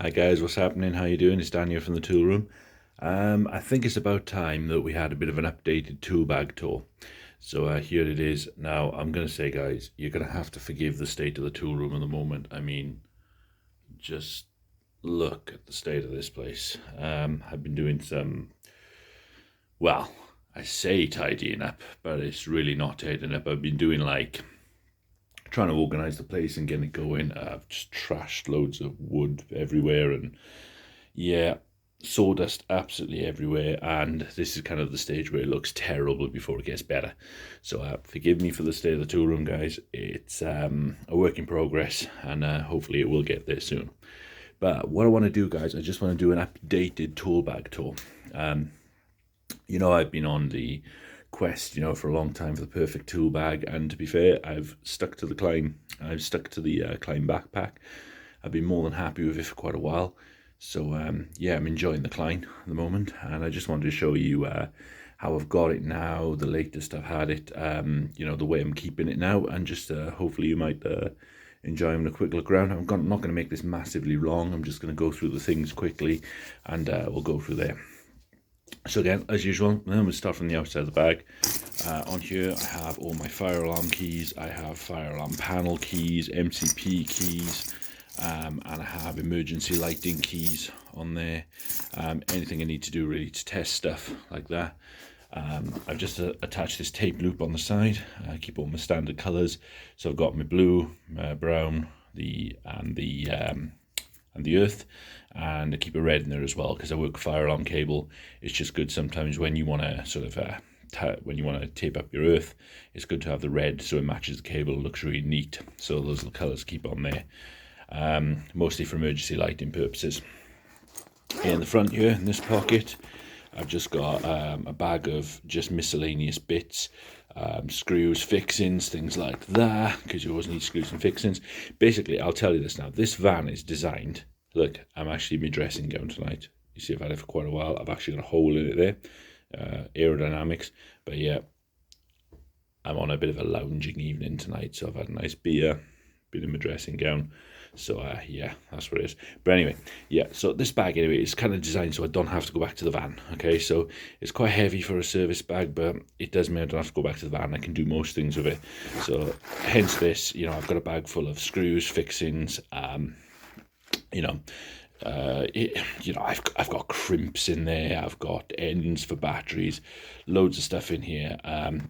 Hi guys, what's happening? How you doing? It's Dan here from the tool room. I think it's about time that we had a bit of an updated tool bag tour. So here it is. Now I'm going to say, guys, you're going to have to forgive the state of the tool room at the moment. I mean, just look at the state of this place. I've been doing some, well, I say tidying up, but it's really not tidying up. I've been doing like trying to organize the place and getting it going. I've just trashed loads of wood everywhere, and yeah, sawdust absolutely everywhere, and this is kind of the stage where it looks terrible before it gets better. So forgive me for the state of the tool room, guys. It's a work in progress, and hopefully it will get there soon. But what I want to do, guys, I just want to do an updated tool bag tour. I've been on the quest, for a long time for the perfect tool bag, and to be fair, I've stuck to the Klein. I've stuck to the Klein backpack. I've been more than happy with it for quite a while. So yeah, I'm enjoying the Klein at the moment, and I just wanted to show you how I've got it now, the latest I've had it, the way I'm keeping it now, and just hopefully you might enjoy having a quick look around. I'm not going to make this massively long. I'm just going to go through the things quickly, and we'll go through there. So again, as usual, I'm going to start from the outside of the bag. On here I have all my fire alarm keys, I have fire alarm panel keys, MCP keys, and I have emergency lighting keys on there. Anything I need to do really to test stuff like that. I've just attached this tape loop on the side. I keep all my standard colours. So I've got my blue, brown, and the earth, and I keep a red in there as well because I work fire alarm cable. It's just good sometimes when you want to sort of when you want to tape up your earth, it's good to have the red so it matches the cable. It looks really neat. So those little colours keep on there, mostly for emergency lighting purposes. In the front here, in this pocket, I've just got a bag of just miscellaneous bits, screws, fixings, things like that, because you always need screws and fixings. Basically, I'll tell you this now, this van is designed, look, I'm actually in my dressing gown tonight. You see, I've had it for quite a while. I've actually got a hole in it there, aerodynamics, but yeah, I'm on a bit of a lounging evening tonight, so I've had a nice beer, been in my dressing gown. So yeah, that's what it is. But anyway, yeah, so this bag anyway is kind of designed so I don't have to go back to the van. Okay, so it's quite heavy for a service bag, but it does mean I don't have to go back to the van. I can do most things with it. So hence this, I've got a bag full of screws, fixings, I've got crimps in there, I've got ends for batteries, loads of stuff in here,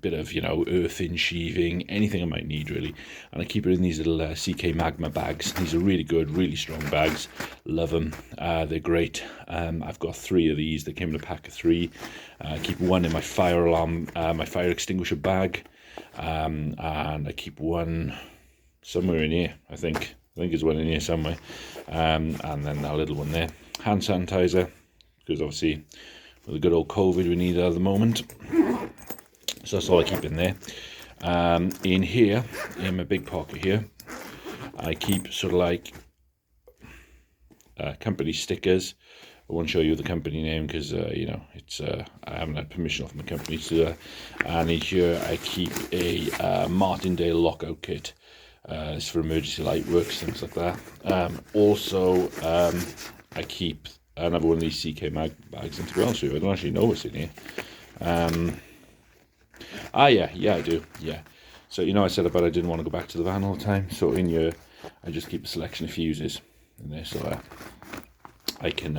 bit of earthing, sheathing, anything I might need really. And I keep it in these little CK Magma bags. These are really good, really strong bags, love them. They're great. I've got 3 of these. They came in a pack of 3. I keep one in my fire alarm, my fire extinguisher bag, and I keep one somewhere in here. I think there's one in here somewhere, and then that little one there. Hand sanitizer, because obviously with the good old COVID we need that at the moment. So that's all I keep in there. In here, in my big pocket here, I keep sort of like company stickers. I won't show you the company name because it's I haven't had permission off my company to do that. And in here I keep a Martindale Lockout Kit. It's for emergency light works, things like that. Also, I keep another one of these CK Mag bags, and to be honest with you, I don't actually know what's in here. Yeah, I do, yeah. So, I said about I didn't want to go back to the van all the time, so in here, I just keep a selection of fuses in there, so I can,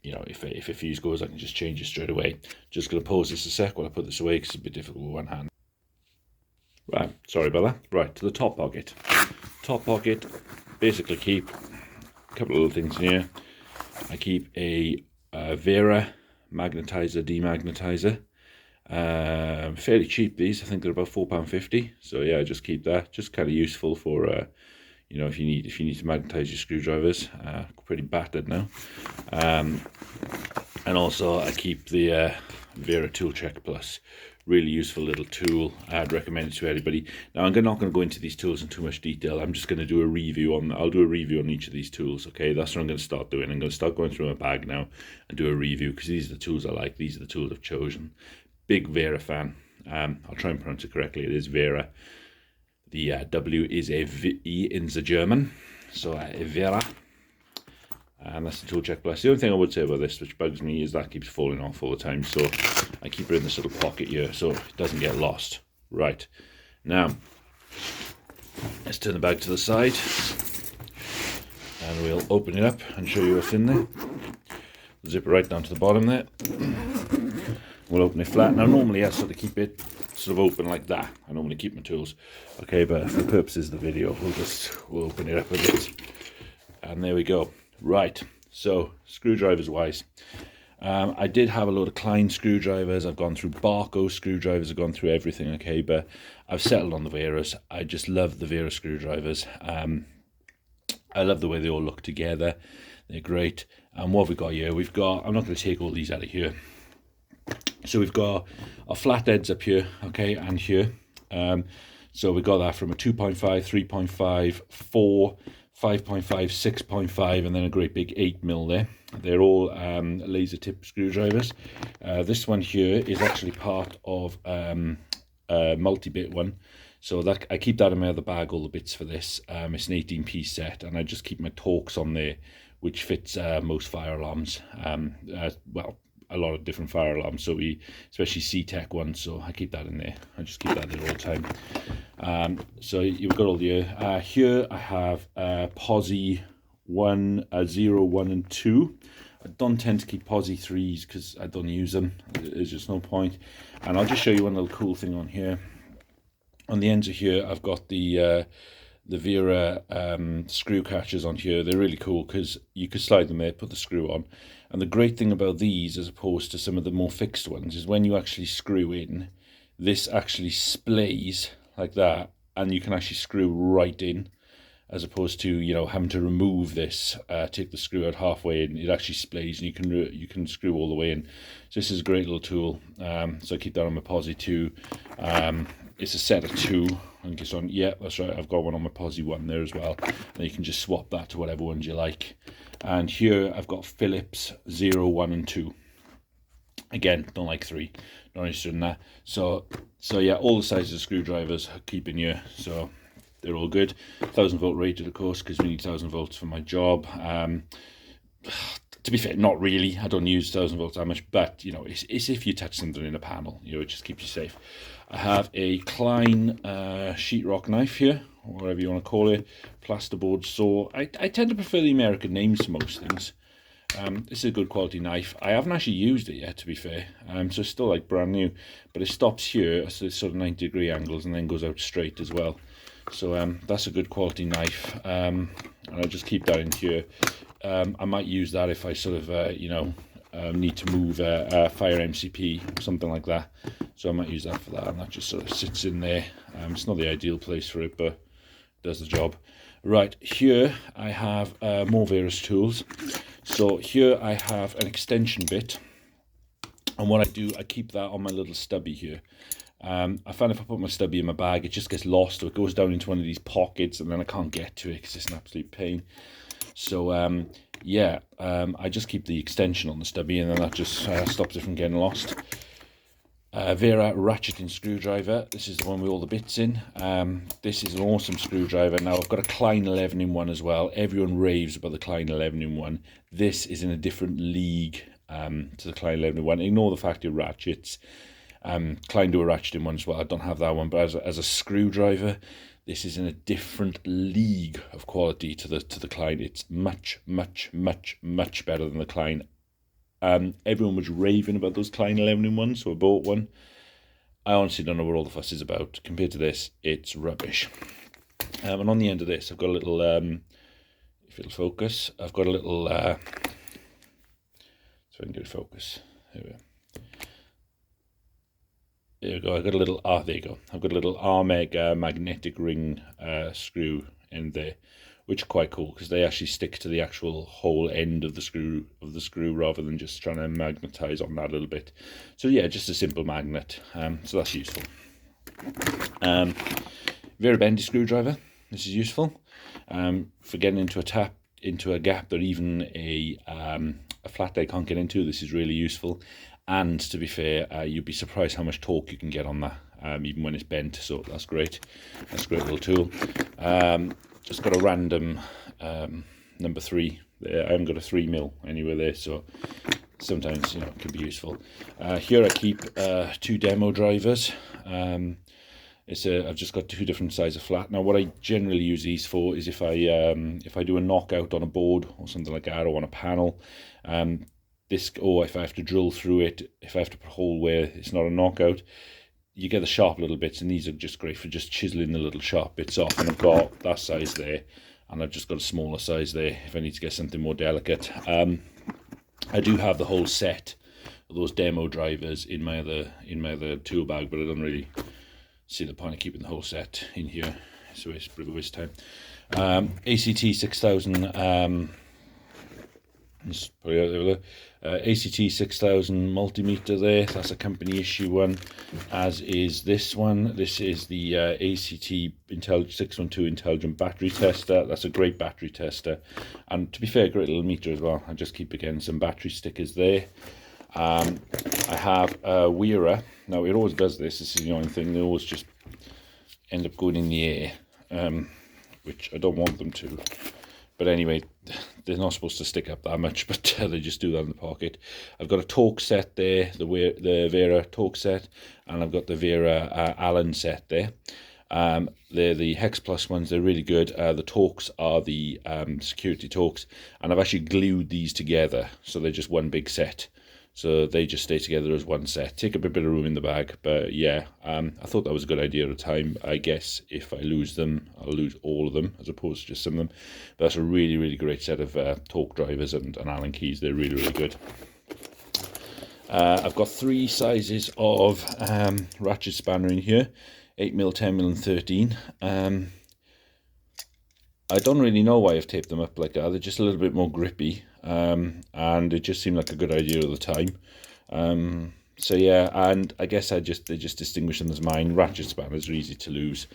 if a fuse goes, I can just change it straight away. Just going to pause this a sec while I put this away, because it's a bit difficult with one hand. Right, sorry about that. Right, to the top pocket. Top pocket, basically keep a couple of little things in here. I keep a Vera magnetizer, demagnetizer. Fairly cheap, these. I think they're about £4.50. So yeah, I just keep that. Just kind of useful for, if you need to magnetize your screwdrivers. Pretty battered now. And also I keep the Vera Tool Check Plus. Really useful little tool. I'd recommend it to everybody. Now I'm not going to go into these tools in too much detail. I'm just going to do a review on. I'll do a review on each of these tools. Okay, that's what I'm going to start doing. I'm going to start going through my bag now and do a review because these are the tools I like. These are the tools I've chosen. Big Vera fan. I'll try and pronounce it correctly. It is Vera. The W is a V in the German. So Vera. And that's the Tool Check Plus. The only thing I would say about this, which bugs me, is that keeps falling off all the time. So I keep it in this little pocket here so it doesn't get lost. Right, now let's turn the bag to the side and we'll open it up and show you what's in there. Zip it right down to the bottom there. We'll open it flat. Now normally I sort of keep it sort of open like that. I normally keep my tools. Okay, but for the purposes of the video, we'll open it up a bit. And there we go. Right, so screwdrivers wise, I did have a load of Klein screwdrivers. I've gone through Barco screwdrivers. I've gone through everything. Okay, but I've settled on the Veras. I just love the Vera screwdrivers. I love the way they all look together. They're great. And what have we got here? We've got, I'm not going to take all these out of here. So we've got our flatheads up here, okay, and here. So we got that from a 2.5, 3.5, 4, 5.5, 6.5, and then a great big 8mm there. They're all laser tip screwdrivers. This one here is actually part of a multi-bit one. So that I keep that in my other bag, all the bits for this. It's an 18-piece set, and I just keep my Torx on there, which fits most fire alarms. Well, a lot of different fire alarms, so especially C-Tech ones, so I keep that in there. I just keep that there all the time. So you've got all the here I have Posi 0, 1 and 2. I don't tend to keep Posi 3s because I don't use them. There's just no point. And I'll just show you one little cool thing on here. On the ends of here I've got the Vera screw catchers on here. They're really cool because you could slide them there, put the screw on. And the great thing about these, as opposed to some of the more fixed ones, is when you actually screw in, this actually splays like that, and you can actually screw right in, as opposed to, you know, having to remove this, take the screw out halfway in. It actually splays, and you can screw all the way in. So this is a great little tool. So I keep that on my Posi 2. It's a set of 2. I guess on, yeah, that's right. I've got one on my Posi 1 there as well, and you can just swap that to whatever ones you like. And here I've got Phillips 0, 1 and 2. Again, don't like 3, not interested in that. So yeah, all the sizes of screwdrivers I keep in here, so they're all good. 1000-volt rated, of course, because we need 1000 volts for my job. To be fair, not really. I don't use 1000 volts that much, but you know, it's if you touch something in a panel, you know, it just keeps you safe. I have a Klein Sheetrock Knife here, or whatever you want to call it, plasterboard saw. I tend to prefer the American names to most things. This is a good quality knife. I haven't actually used it yet, to be fair, so it's still like brand new, but it stops here, so it's sort of 90-degree angles, and then goes out straight as well. So that's a good quality knife, and I'll just keep that in here. I might use that if I sort of, you know, need to move a fire MCP, something like that. So I might use that for that, and that just sort of sits in there. It's not the ideal place for it, but it does the job. Right, here I have more various tools. So here I have an extension bit, and what I do, I keep that on my little stubby here. I find if I put my stubby in my bag, it just gets lost, or it goes down into one of these pockets, and then I can't get to it because it's an absolute pain. So yeah, I just keep the extension on the stubby, and then that just stops it from getting lost. Vera Ratcheting Screwdriver. This is the one with all the bits in. This is an awesome screwdriver. Now I've got a Klein 11-in-1 as well. Everyone raves about the Klein 11-in-1. This is in a different league to the Klein 11-in-1. Ignore the fact it ratchets. Klein do a ratcheting one as well. I don't have that one, but as a screwdriver, this is in a different league of quality to the Klein. It's much, much, much, much better than the Klein. Everyone was raving about those Klein 11-in-1s, so I bought one. I honestly don't know what all the fuss is about. Compared to this, it's rubbish. And on the end of this, I've got a little, if it'll focus, I've got a little, so I can get it focus. There we go. There we go. I've got a little, there you go. I've got a little Armeg magnetic ring screw in there, which are quite cool because they actually stick to the actual whole end of the screw rather than just trying to magnetize on that a little bit. So yeah, just a simple magnet. So that's useful. Very bendy screwdriver. This is useful for getting into a gap that even a flathead can't get into. This is really useful. And to be fair, you'd be surprised how much torque you can get on that, even when it's bent. So that's great. That's a great little tool. Just got a random number 3. I haven't got a 3mm anywhere there, so sometimes, you know, it can be useful. Here I keep 2 demo drivers. I've just got 2 different sizes of flat. Now, what I generally use these for is if I do a knockout on a board or something like that, or on a panel, if I have to drill through it, if I have to put a hole where it's not a knockout, you get the sharp little bits, and these are just great for just chiseling the little sharp bits off. And I've got that size there, and I've just got a smaller size there if I need to get something more delicate. I do have the whole set of those demo drivers in my other tool bag, but I don't really see the point of keeping the whole set in here, so it's a bit of a waste of time. ACT 6000, ACT 6000 multimeter there. That's a company issue one, as is this one. This is the ACT 612 intelligent battery tester. That's a great battery tester, and to be fair, a great little meter as well. I just keep again some battery stickers there. I have a Weira. Now, it always does this. This is the only thing. They always just end up going in the air, which I don't want them to. But anyway, they're not supposed to stick up that much, but they just do that in the pocket. I've got a torque set there, the Vera torque set, and I've got the Vera Allen set there. They're the Hex Plus ones. They're really good. The torques are the security torques, and I've actually glued these together, so they're just one big set. So they just stay together as one set. Take up a bit of room in the bag, but yeah, I thought that was a good idea at the time. I guess if I lose them, I'll lose all of them as opposed to just some of them. But that's a really, really great set of torque drivers and Allen keys. They're really, really good. I've got 3 sizes of ratchet spanner in here, 8mm, 10mm and 13. I don't really know why I've taped them up like that. They're just a little bit more grippy, and it just seemed like a good idea at the time. So yeah, and I guess they just distinguish them as mine. Ratchet spanners are easy to lose,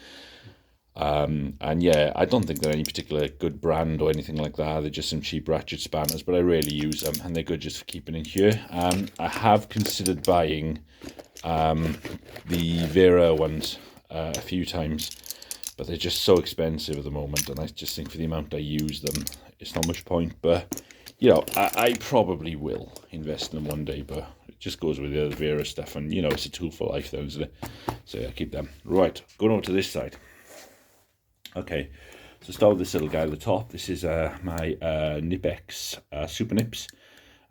and yeah, I don't think they're any particular good brand or anything like that. They're just some cheap ratchet spanners, but I rarely use them, and they're good just for keeping in here. I have considered buying the Vera ones a few times, but they're just so expensive at the moment, and I just think for the amount I use them, it's not much point. But you know, I probably will invest in them one day, but it just goes with the other Vera stuff, and you know, it's a tool for life though, isn't it? So yeah, keep them. Right, going over to this side. Okay, so start with this little guy at the top. This is my Nipex Super Nips.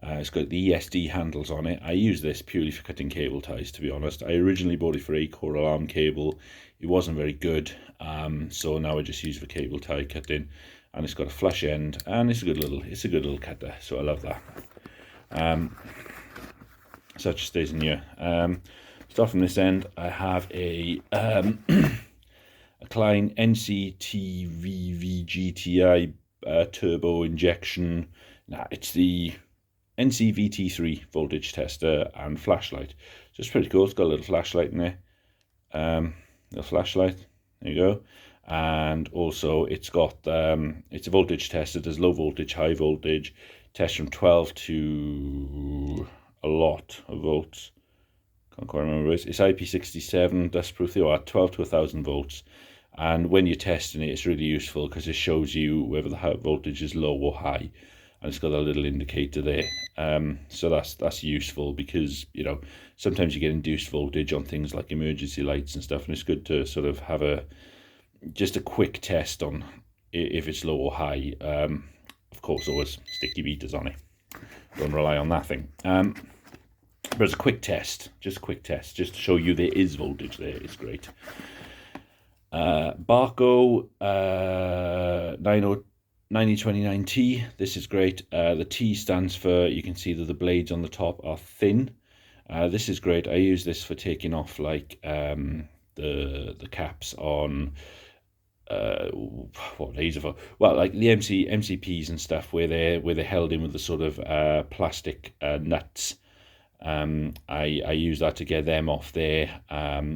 It's got the ESD handles on it. I use this purely for cutting cable ties, to be honest. I originally bought it for 8-core alarm cable. It wasn't very good, so now I just use it for cable tie cutting. And it's got a flush end, and it's a good little cutter, so I love that. So it just stays in here. Start from this end. I have a Klein NCTVVGTI turbo injection. Nah, it's the NCVT3 voltage tester and flashlight. So it's pretty cool. It's got a little flashlight in there. Little flashlight. There you go. And also it's got it's a voltage tester. It does low voltage, high voltage, tests from 12 to a lot of volts. Can't quite remember. It's IP67 dustproof. They are 12 to 1000 volts. And when you're testing it, it's really useful because it shows you whether the voltage is low or high, and it's got a little indicator there. So that's useful because, you know, sometimes you get induced voltage on things like emergency lights and stuff, and it's good to sort of have just a quick test on if it's low or high. Of course, always stick your meters on it. Don't rely on that thing. But it's a quick test, just a quick test, just to show you there is voltage there. It's great. Barco 9029T. This is great. The T stands for, you can see that the blades on the top are thin. This is great. I use this for taking off like the caps on what laser for? Well, like the MCPs and stuff, where they're held in with the sort of plastic nuts. I use that to get them off there.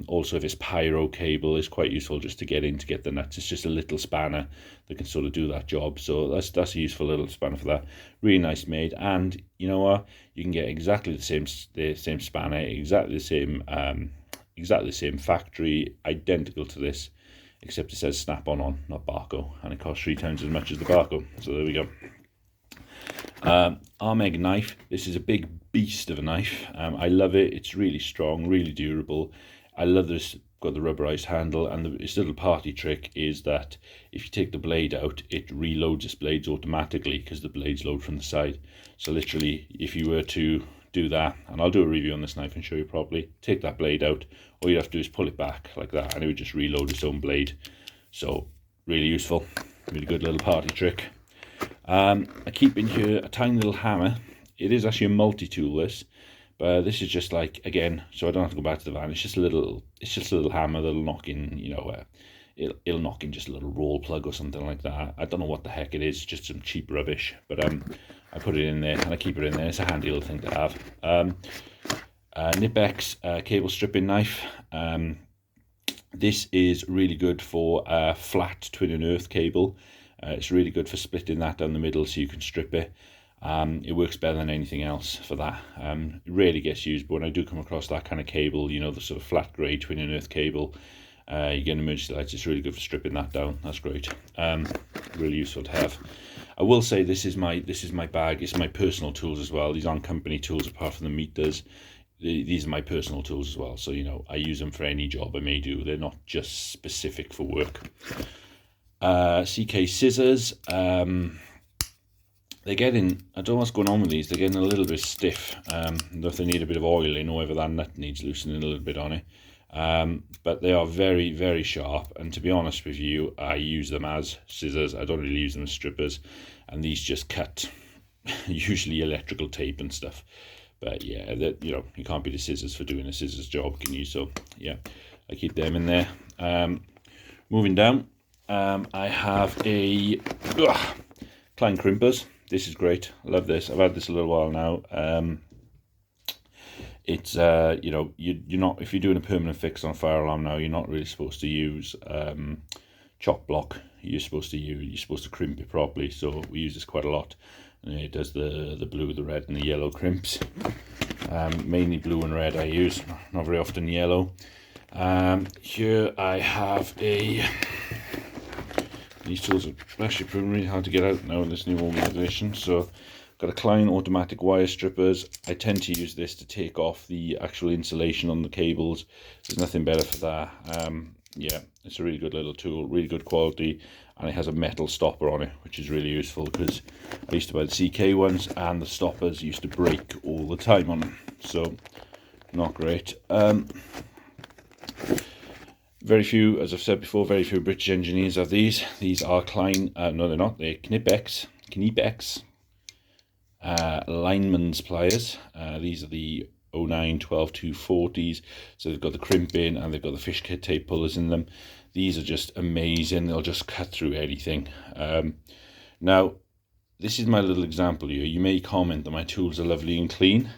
Also, if it's pyro cable, it's quite useful just to get in to get the nuts. It's just a little spanner that can sort of do that job. So that's a useful little spanner for that. Really nice made, and you know what? You can get exactly the same spanner, exactly the same factory, identical to this, except it says Snap-on, not Barco, and it costs 3 times as much as the Barco. So there we go. Armeg knife. This is a big beast of a knife. I love it. It's really strong, really durable. I love this. Got the rubberized handle, and its little party trick is that if you take the blade out, it reloads its blades automatically because the blades load from the side. So literally, if you were to do that, and I'll do a review on this knife and show you properly, take that blade out, all you have to do is pull it back like that, and it would just reload its own blade. So really useful, really good little party trick. I keep in here a tiny little hammer. It is actually a multi-tool, this, but this is just like, again, so I don't have to go back to the van. It's just a little hammer that'll knock in, you know, it'll knock in just a little roll plug or something like that. I don't know what the heck it is, just some cheap rubbish, but I put it in there and I keep it in there. It's a handy little thing to have. Nipex cable stripping knife. This is really good for flat twin and earth cable. It's really good for splitting that down the middle so you can strip it. It works better than anything else for that. It rarely gets used, but when I do come across that kind of cable, you know, the sort of flat grey twin and earth cable, you get an emergency lights. It's really good for stripping that down. That's great. Really useful to have. I will say this is my bag. It's my personal tools as well. These aren't company tools apart from the meters. These are my personal tools as well. So, you know, I use them for any job I may do. They're not just specific for work. CK scissors. They're getting, I don't know what's going on with these, they're getting a little bit stiff. If they need a bit of oiling or whether that nut needs loosening a little bit on it. But they are very, very sharp, and to be honest with you, I use them as scissors. I don't really use them as strippers, and these just cut usually electrical tape and stuff. But yeah, you know, you can't be the scissors for doing a scissors job, can you? So yeah, I keep them in there. Moving down, I have a Klein Crimpers. This is great. I love this. I've had this a little while now. It's you know, you're not, if you're doing a permanent fix on a fire alarm now, you're not really supposed to use chock block. You're supposed to crimp it properly. So we use this quite a lot. And it does the blue, the red, and the yellow crimps. Mainly blue and red I use. Not very often yellow. Here I have a. These tools are actually proving really hard to get out now in this new organisation. So, got a Klein automatic wire strippers. I tend to use this to take off the actual insulation on the cables. There's nothing better for that. Yeah, it's a really good little tool, really good quality, and it has a metal stopper on it, which is really useful because I used to buy the CK ones and the stoppers used to break all the time on them. So, not great. Very few, as I've said before, very few British engineers have these. These are Klein, no they're not, they're Knipex lineman's pliers. These are the 09, 12, 240s. So they've got the crimping and they've got the fish tape pullers in them. These are just amazing. They'll just cut through anything. Now, this is my little example here. You may comment that my tools are lovely and clean.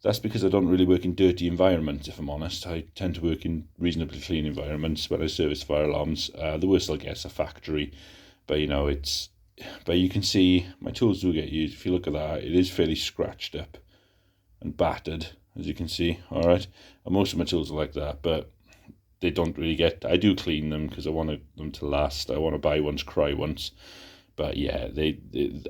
That's because I don't really work in dirty environments, if I'm honest. I tend to work in reasonably clean environments when I service fire alarms. The worst I'll get is a factory. But, you know, but you can see my tools do get used. If you look at that, it is fairly scratched up and battered, as you can see. All right. And most of my tools are like that, but they don't really get. I do clean them because I want them to last. I want to buy once, cry once. But yeah,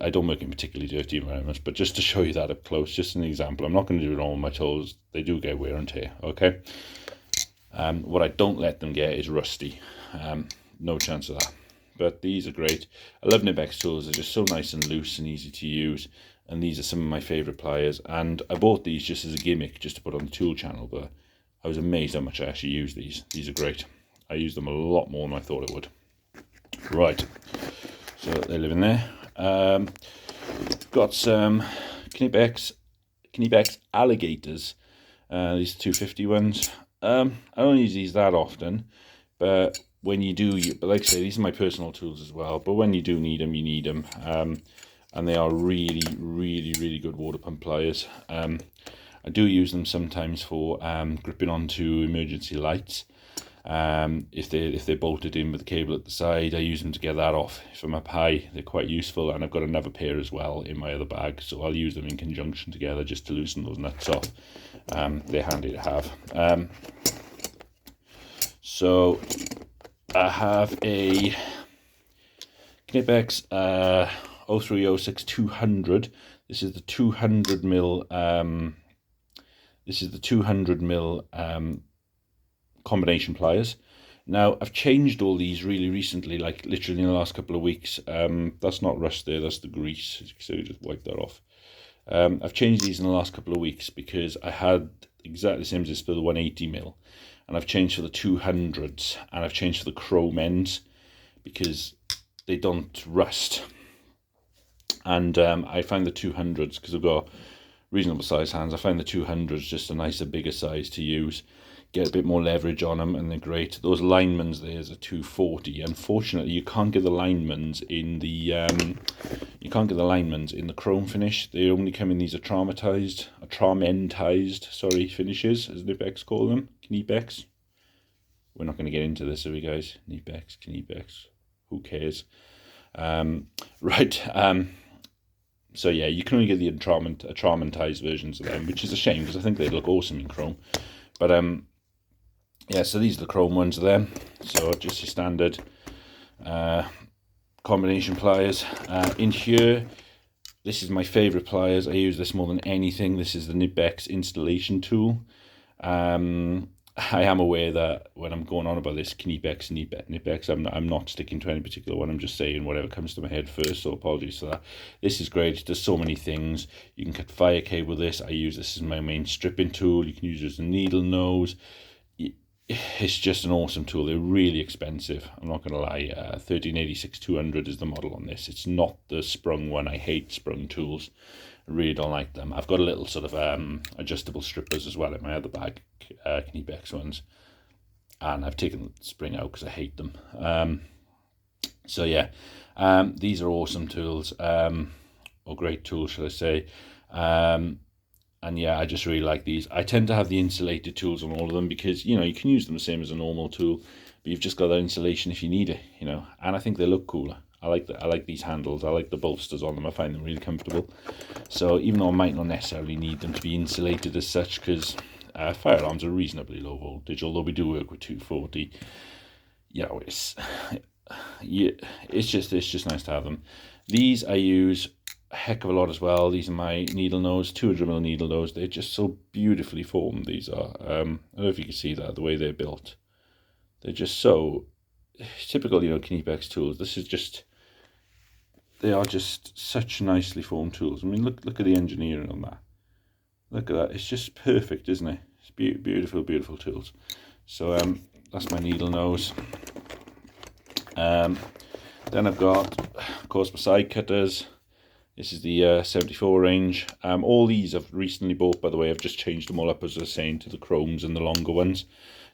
I don't work in particularly dirty environments. But just to show you that up close, just an example. I'm not going to do it on all my tools. They do get wear and tear. Okay. What I don't let them get is rusty. No chance of that. But these are great. I love Nipex tools. They're just so nice and loose and easy to use. And these are some of my favourite pliers. And I bought these just as a gimmick, just to put on the tool channel. But I was amazed how much I actually use these. These are great. I use them a lot more than I thought I would. Right. So they live in there. Got some Knipex alligators. These 250 ones. I don't use these that often, but when you do, but like I say, these are my personal tools as well. But when you do need them, you need them. And they are really, really, really good water pump pliers. I do use them sometimes for gripping onto emergency lights. If they're bolted in with the cable at the side, I use them to get that off. If I'm up high, they're quite useful, and I've got another pair as well in my other bag, so I'll use them in conjunction together just to loosen those nuts off. They're handy to have. So I have a Knipex 0306 200. This is the 200 mil. This is the 200 mil combination pliers. Now, I've changed all these really recently, like literally in the last couple of weeks. That's not rust there, that's the grease, so you just wipe that off. I've changed these in the last couple of weeks because I had exactly the same as this for the 180 mil, and I've changed for the 200s, and I've changed for the chrome ends because they don't rust. And I find the 200s, because I've got reasonable size hands, I find the 200s just a nicer, bigger size to use. Get a bit more leverage on them, and they're great. Those linemans there's a 240. Unfortunately, you can't get the linemans in the chrome finish. They only come in these atramentized finishes, as Knipex call them. Knipex. We're not going to get into this, are we, guys? Knipex. Who cares? So yeah, you can only get the atramentized versions of them, which is a shame because I think they'd look awesome in chrome. But yeah, so these are the chrome ones of them. So just your standard combination pliers. In here, this is my favourite pliers. I use this more than anything. This is the Knipex installation tool. I am aware that when I'm going on about this Knipex, I'm not sticking to any particular one. I'm just saying whatever comes to my head first, so apologies for that. This is great. It does so many things. You can cut fire cable with this. I use this as my main stripping tool. You can use it as a needle nose. It's just an awesome tool. They're really expensive, I'm not going to lie. 1386 200 is the model on this. It's not the sprung one. I hate sprung tools. I really don't like them. I've got a little sort of adjustable strippers as well in my other bag, Knipex ones, and I've taken the spring out because I hate them. So yeah, these are awesome tools, or great tools, should I say. And yeah, I just really like these. I tend to have the insulated tools on all of them because, you know, you can use them the same as a normal tool, but you've just got that insulation if you need it, you know. And I think they look cooler. I like these handles. I like the bolsters on them. I find them really comfortable. So even though I might not necessarily need them to be insulated as such, because firearms are reasonably low voltage, although we do work with 240. You know, it's just nice to have them. These I use a heck of a lot as well. These are my needle nose, 200mm needle nose. They're just so beautifully formed, these are. I don't know if you can see that, the way they're built. They're just so typical, you know, Knipex tools. They are just such nicely formed tools. I mean, look at the engineering on that. Look at that. It's just perfect, isn't it? It's beautiful tools. So that's my needle nose. Then I've got, of course, my side cutters. This is the 74 range. All these I've recently bought, by the way. I've just changed them all up, as I was saying, to the chromes and the longer ones.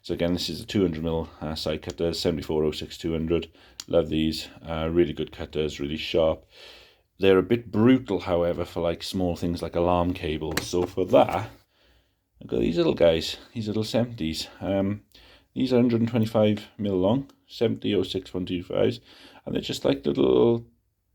So again, this is a 200mm side cutter, 7406 200. Love these. Really good cutters, really sharp. They're a bit brutal, however, for like small things like alarm cables. So for that, I've got these little guys, these little 70s. These are 125mm long, 7006 125s, and they're just like little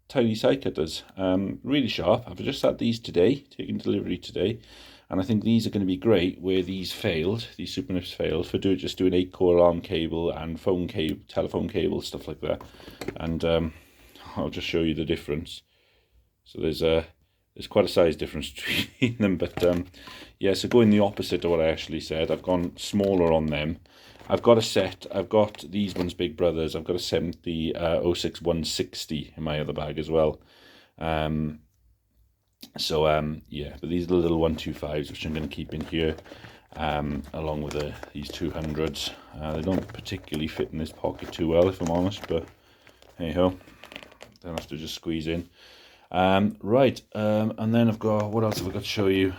tiny side cutters. Really sharp. I've just had these today, taking delivery today. And I think these are going to be great where these failed, these Super Nips failed, for just doing 8-core alarm cable and phone cable, telephone cable, stuff like that. And I'll just show you the difference. So there's quite a size difference between them, but yeah, so going the opposite of what I actually said, I've gone smaller on them. I've got these ones, Big Brothers. I've got a 70 06 160 in my other bag as well. Yeah, but these are the little 125s, which I'm going to keep in here, along with these 200s. They don't particularly fit in this pocket too well, if I'm honest, but hey ho, don't have to just squeeze in. And then I've got, what else have I got to show you?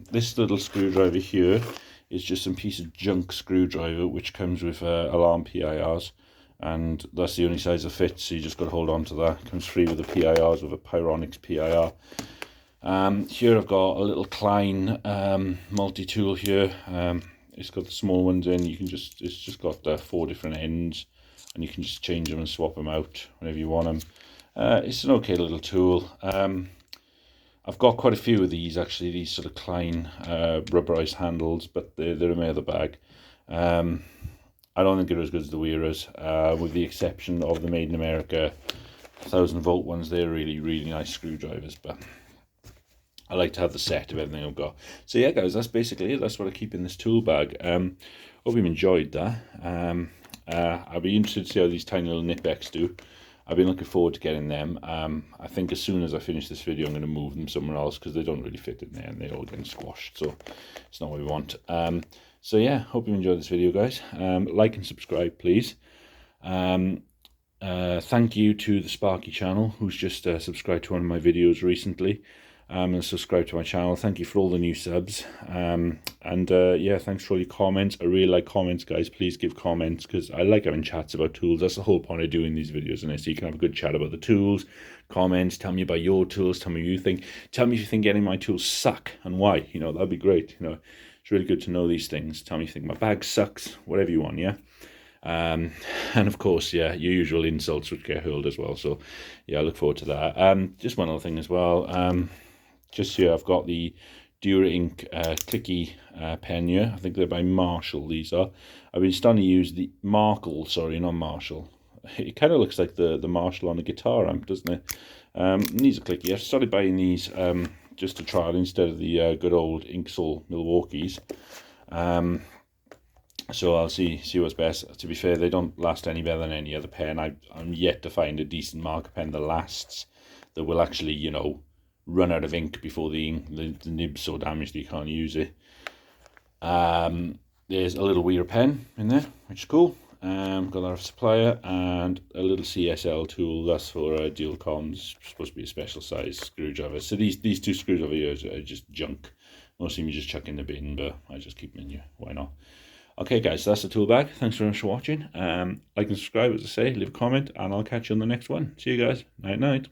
This little screwdriver here is just some piece of junk screwdriver, which comes with alarm PIRs, and that's the only size it fits, so you just got to hold on to that. It comes free with the PIRs, with a Pyronics PIR. Here I've got a little Klein multi-tool here. It's got the small ones in. It's just got 4 different ends, and you can just change them and swap them out whenever you want them. It's an okay little tool. I've got quite a few of these, actually, these sort of Klein rubberized handles, but they're in my other bag. I don't think they're as good as the Weiras, with the exception of the Made in America 1000-volt ones, they're really, really nice screwdrivers, but I like to have the set of everything I've got. So yeah, guys, that's basically it. That's what I keep in this tool bag. Hope you've enjoyed that. I'll be interested to see how these tiny little nitbacks do. I've been looking forward to getting them. I think as soon as I finish this video, I'm going to move them somewhere else because they don't really fit in there and they're all getting squashed. So it's not what we want. So yeah, hope you enjoyed this video, guys. Like and subscribe, please. Thank you to the Sparky channel, who's just subscribed to one of my videos recently. And subscribe to my channel. Thank you for all the new subs. Yeah, thanks for all your comments. I really like comments, guys. Please give comments, because I like having chats about tools. That's the whole point of doing these videos, and so you can have a good chat about the tools. Comments, tell me about your tools, tell me what you think. Tell me if you think any of my tools suck and why. You know, that'd be great. You know, it's really good to know these things. Tell me if you think my bag sucks, whatever you want, yeah? And of course, yeah, your usual insults which get hurled as well. So yeah, I look forward to that. Just one other thing as well. Just here, I've got the Dura Ink clicky pen here. I think they're by Marshall, these are. I've been starting to use the Markle, sorry, not Marshall. It kind of looks like the Marshall on a guitar amp, doesn't it? These are clicky. I started buying these just to try it instead of the good old Inksol Milwaukee's. So I'll see what's best. To be fair, they don't last any better than any other pen. I'm yet to find a decent marker pen that lasts, that will actually, you know, run out of ink before the nib's so damaged that you can't use it. There's a little weir pen in there, which is cool. Got that off supplier, and a little CSL tool. That's for dual comms. Supposed to be a special size screwdriver. So these two screwdrivers are just junk. Most of them you just chuck in the bin, but I just keep them in here. Why not? Okay, guys, so that's the tool bag. Thanks very much for watching. Like and subscribe, as I say. Leave a comment, and I'll catch you on the next one. See you guys. Night, night.